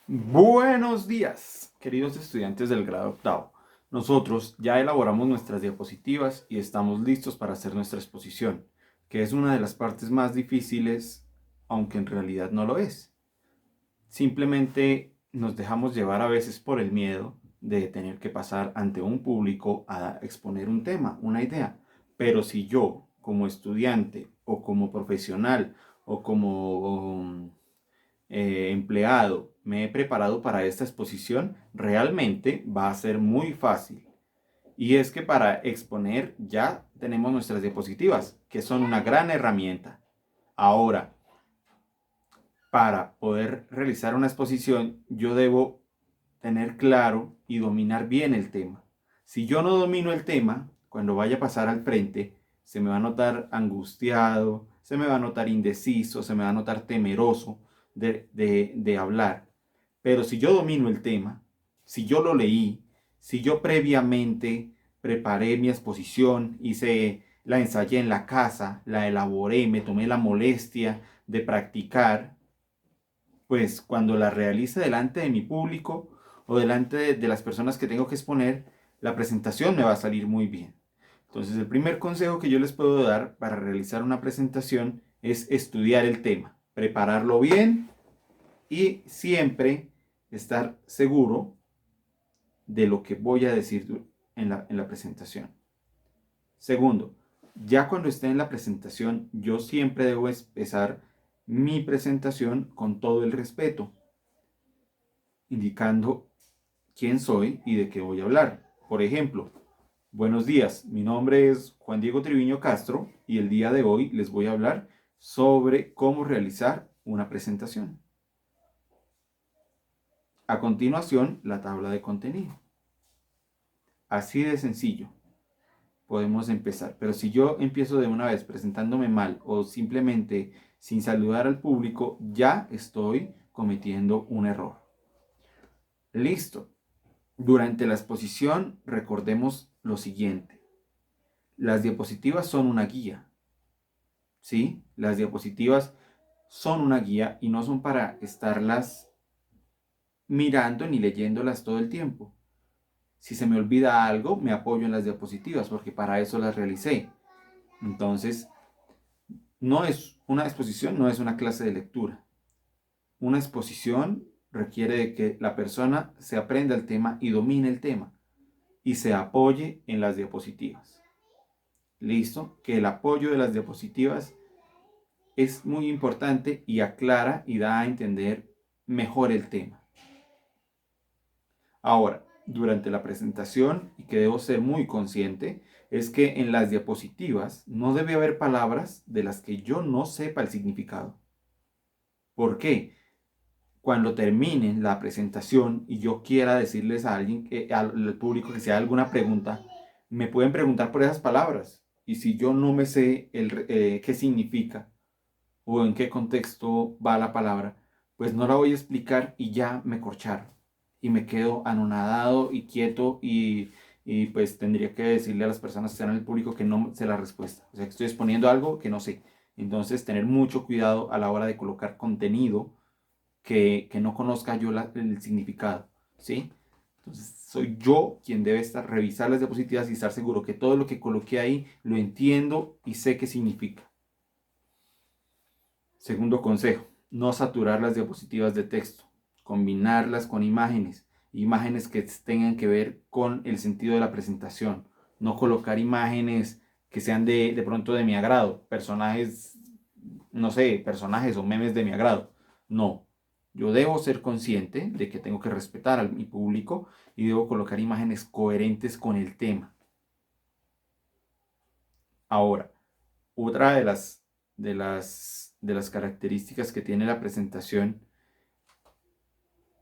Buenos días, queridos estudiantes del grado octavo. Nosotros ya elaboramos nuestras diapositivas y estamos listos para hacer nuestra exposición, que es una de las partes más difíciles, aunque en realidad no lo es. Simplemente nos dejamos llevar a veces por el miedo de tener que pasar ante un público a exponer un tema, una idea. Pero si yo, como estudiante o como profesional o como empleado, me he preparado para esta exposición, realmente va a ser muy fácil. Y es que para exponer ya tenemos nuestras diapositivas, que son una gran herramienta. Ahora, para poder realizar una exposición, yo debo tener claro y dominar bien el tema. Si yo no domino el tema, cuando vaya a pasar al frente, se me va a notar angustiado, se me va a notar indeciso, se me va a notar temeroso de hablar. Pero si yo domino el tema, si yo lo leí, si yo previamente preparé mi exposición, la ensayé en la casa, la elaboré, me tomé la molestia de practicar, pues cuando la realice delante de mi público o delante de las personas que tengo que exponer, la presentación me va a salir muy bien. Entonces, el primer consejo que yo les puedo dar para realizar una presentación es estudiar el tema, prepararlo bien y siempre estar seguro de lo que voy a decir en la presentación. Segundo, ya cuando esté en la presentación, yo siempre debo empezar mi presentación con todo el respeto, indicando quién soy y de qué voy a hablar. Por ejemplo, buenos días, mi nombre es Juan Diego Triviño Castro y el día de hoy les voy a hablar sobre cómo realizar una presentación. A continuación, la tabla de contenido. Así de sencillo podemos empezar. Pero si yo empiezo de una vez presentándome mal o simplemente sin saludar al público, ya estoy cometiendo un error. Listo. Durante la exposición recordemos lo siguiente. Las diapositivas son una guía. ¿Sí? Las diapositivas son una guía y no son para estarlas mirando ni leyéndolas todo el tiempo. Si se me olvida algo, me apoyo en las diapositivas porque para eso las realicé. Entonces, no es una exposición, no es una clase de lectura. Una exposición requiere de que la persona se aprenda el tema y domine el tema y se apoye en las diapositivas. Listo, que el apoyo de las diapositivas es muy importante y aclara y da a entender mejor el tema. Ahora, durante la presentación, y que debo ser muy consciente, es que en las diapositivas no debe haber palabras de las que yo no sepa el significado. ¿Por qué? Cuando terminen la presentación y yo quiera decirles a alguien, al público que sea alguna pregunta, me pueden preguntar por esas palabras. Y si yo no me sé qué significa o en qué contexto va la palabra, pues no la voy a explicar y ya me corcharon. Y me quedo anonadado y quieto y pues tendría que decirle a las personas que están en el público que no sé la respuesta. O sea, que estoy exponiendo algo que no sé. Entonces, tener mucho cuidado a la hora de colocar contenido que no conozca yo el significado, ¿sí? Entonces, soy yo quien debe revisar las diapositivas y estar seguro que todo lo que coloqué ahí lo entiendo y sé qué significa. Segundo consejo, no saturar las diapositivas de texto, combinarlas con imágenes que tengan que ver con el sentido de la presentación, no colocar imágenes que sean de pronto de mi agrado, personajes, no sé, personajes o memes de mi agrado. No, yo debo ser consciente de que tengo que respetar a mi público y debo colocar imágenes coherentes con el tema. Ahora, otra de las características que tiene la presentación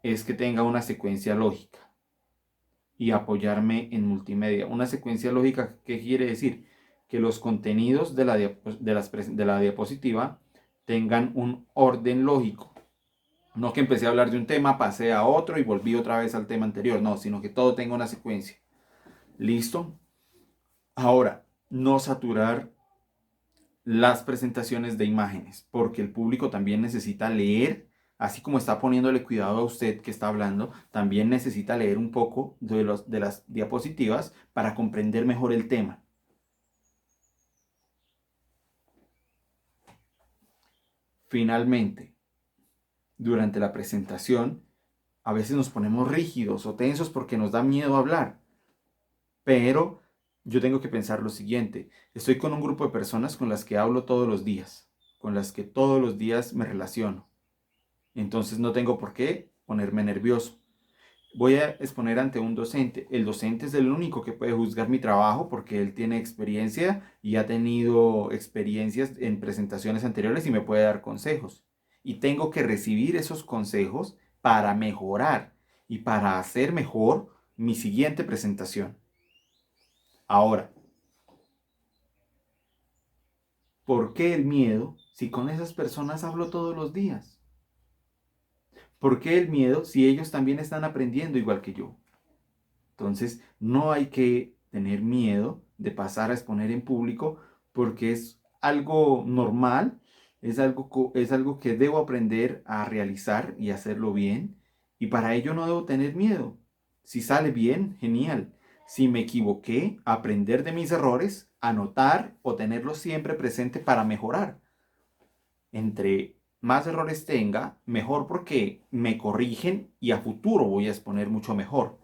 es que tenga una secuencia lógica y apoyarme en multimedia. Una secuencia lógica, ¿qué quiere decir? Que los contenidos de la diapositiva tengan un orden lógico. No que empecé a hablar de un tema, pasé a otro y volví otra vez al tema anterior. No, sino que todo tenga una secuencia. ¿Listo? Ahora, no saturar las presentaciones de imágenes, porque el público también necesita leer así como está poniéndole cuidado a usted que está hablando, también necesita leer un poco de las diapositivas para comprender mejor el tema. Finalmente, durante la presentación, a veces nos ponemos rígidos o tensos porque nos da miedo hablar, pero yo tengo que pensar lo siguiente: estoy con un grupo de personas con las que hablo todos los días, con las que todos los días me relaciono. Entonces no tengo por qué ponerme nervioso. Voy a exponer ante un docente. El docente es el único que puede juzgar mi trabajo porque él tiene experiencia y ha tenido experiencias en presentaciones anteriores y me puede dar consejos. Y tengo que recibir esos consejos para mejorar y para hacer mejor mi siguiente presentación. Ahora, ¿por qué el miedo si con esas personas hablo todos los días? ¿Por qué el miedo si ellos también están aprendiendo igual que yo? Entonces, no hay que tener miedo de pasar a exponer en público porque es algo normal, es algo que debo aprender a realizar y hacerlo bien. Y para ello no debo tener miedo. Si sale bien, genial. Si me equivoqué, aprender de mis errores, anotar o tenerlos siempre presente para mejorar. Entre más errores tenga, mejor porque me corrigen y a futuro voy a exponer mucho mejor.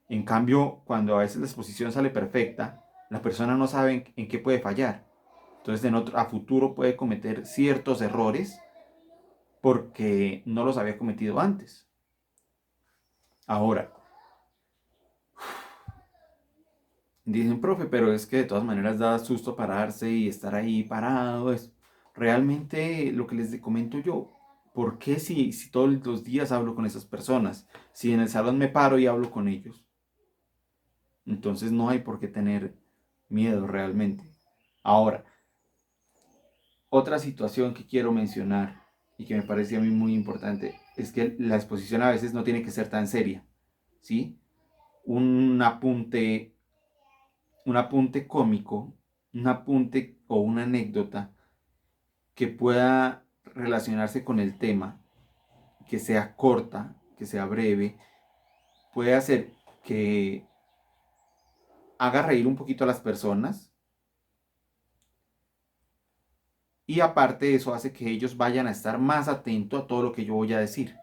En cambio, cuando a veces la exposición sale perfecta, la persona no sabe en qué puede fallar. Entonces, a futuro puede cometer ciertos errores porque no los había cometido antes. Ahora, dicen, profe, pero es que de todas maneras da susto pararse y estar ahí parado. Es realmente lo que les comento yo. ¿Por qué si todos los días hablo con esas personas? Si en el salón me paro y hablo con ellos. Entonces no hay por qué tener miedo realmente. Ahora, otra situación que quiero mencionar y que me parece a mí muy importante es que la exposición a veces no tiene que ser tan seria, ¿sí? Un apunte, un apunte cómico, un apunte o una anécdota que pueda relacionarse con el tema, que sea corta, que sea breve, puede hacer que haga reír un poquito a las personas y aparte eso hace que ellos vayan a estar más atentos a todo lo que yo voy a decir.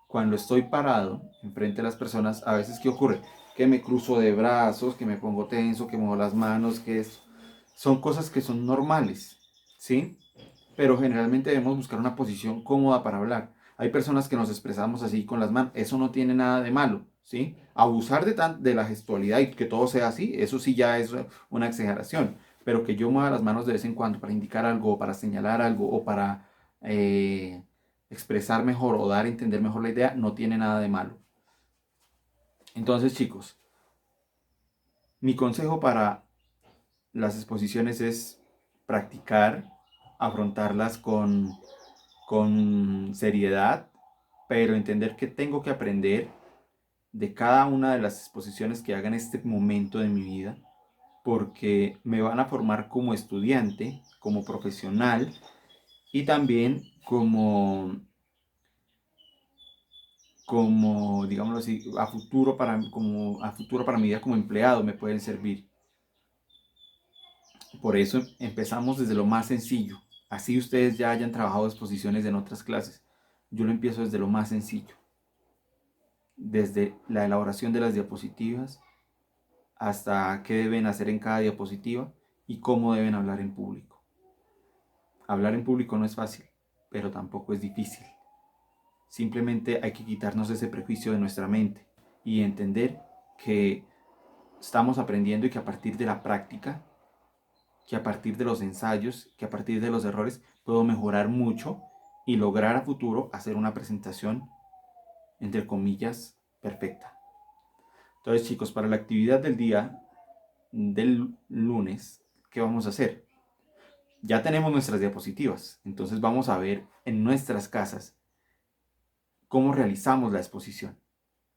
Cuando estoy parado enfrente de las personas, a veces ¿qué ocurre? Que me cruzo de brazos, que me pongo tenso, que muevo las manos, son cosas que son normales, ¿sí? Pero generalmente debemos buscar una posición cómoda para hablar. Hay personas que nos expresamos así con las manos, eso no tiene nada de malo, ¿sí? Abusar de la gestualidad y que todo sea así, eso sí ya es una exageración, pero que yo mueva las manos de vez en cuando para indicar algo, para señalar algo o para expresar mejor o dar a entender mejor la idea, no tiene nada de malo. Entonces, chicos, mi consejo para las exposiciones es practicar, afrontarlas con seriedad, pero entender que tengo que aprender de cada una de las exposiciones que haga en este momento de mi vida, porque me van a formar como estudiante, como profesional y también como digámoslo así, a futuro para mi vida como empleado me pueden servir. Por eso empezamos desde lo más sencillo. Así ustedes ya hayan trabajado exposiciones en otras clases. Yo lo empiezo desde lo más sencillo. Desde la elaboración de las diapositivas hasta qué deben hacer en cada diapositiva y cómo deben hablar en público. Hablar en público no es fácil, pero tampoco es difícil. Simplemente hay que quitarnos ese prejuicio de nuestra mente y entender que estamos aprendiendo y que a partir de la práctica, que a partir de los ensayos, que a partir de los errores, puedo mejorar mucho y lograr a futuro hacer una presentación, entre comillas, perfecta. Entonces, chicos, para la actividad del día del lunes, ¿qué vamos a hacer? Ya tenemos nuestras diapositivas, entonces vamos a ver en nuestras casas cómo realizamos la exposición.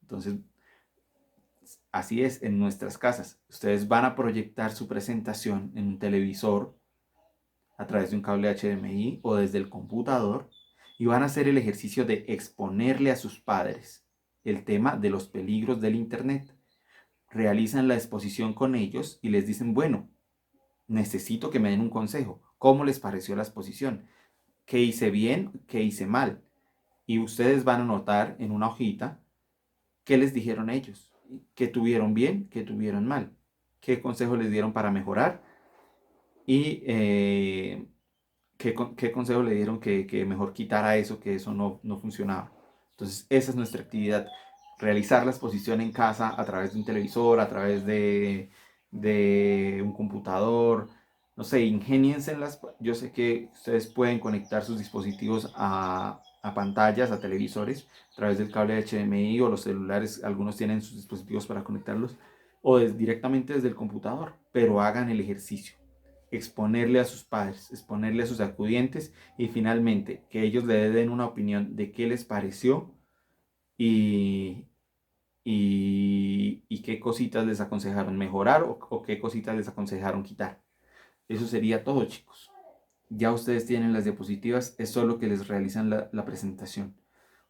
Entonces, así es, en nuestras casas. Ustedes van a proyectar su presentación en un televisor a través de un cable HDMI o desde el computador y van a hacer el ejercicio de exponerle a sus padres el tema de los peligros del Internet. Realizan la exposición con ellos y les dicen, bueno, necesito que me den un consejo. ¿Cómo les pareció la exposición? ¿Qué hice bien? ¿Qué hice mal? Y ustedes van a notar en una hojita qué les dijeron ellos, qué tuvieron bien, qué tuvieron mal, qué consejo les dieron para mejorar y qué consejo le dieron que mejor quitara eso, que eso no funcionaba. Entonces, esa es nuestra actividad. Realizar la exposición en casa a través de un televisor, a través de un computador. No sé, ingéniense en las. Yo sé que ustedes pueden conectar sus dispositivos a pantallas, a televisores, a través del cable HDMI o los celulares. Algunos tienen sus dispositivos para conectarlos o directamente desde el computador, pero hagan el ejercicio, exponerle a sus padres, exponerle a sus acudientes y finalmente que ellos le den una opinión de qué les pareció y, y qué cositas les aconsejaron mejorar o qué cositas les aconsejaron quitar. Eso sería todo, chicos. Ya ustedes tienen las diapositivas, es solo que les realizan la presentación.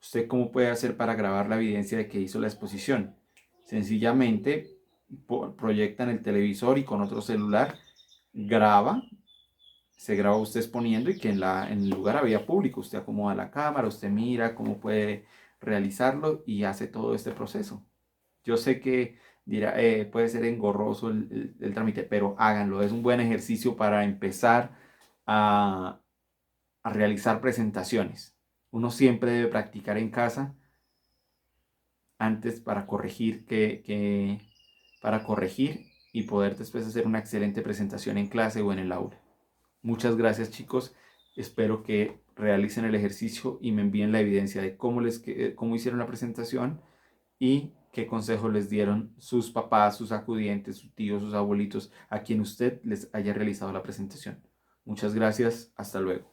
¿Usted cómo puede hacer para grabar la evidencia de que hizo la exposición? Sencillamente proyecta en el televisor y con otro celular graba, se graba usted exponiendo y que en el lugar había público. Usted acomoda la cámara, usted mira cómo puede realizarlo y hace todo este proceso. Yo sé que dirá, puede ser engorroso el trámite, pero háganlo. Es un buen ejercicio para empezar a, a realizar presentaciones. Uno siempre debe practicar en casa antes para corregir, para corregir y poder después hacer una excelente presentación en clase o en el aula. Muchas gracias, chicos. Espero que realicen el ejercicio y me envíen la evidencia de cómo hicieron la presentación y qué consejos les dieron sus papás, sus acudientes, sus tíos, sus abuelitos, a quien usted les haya realizado la presentación. Muchas gracias. Hasta luego.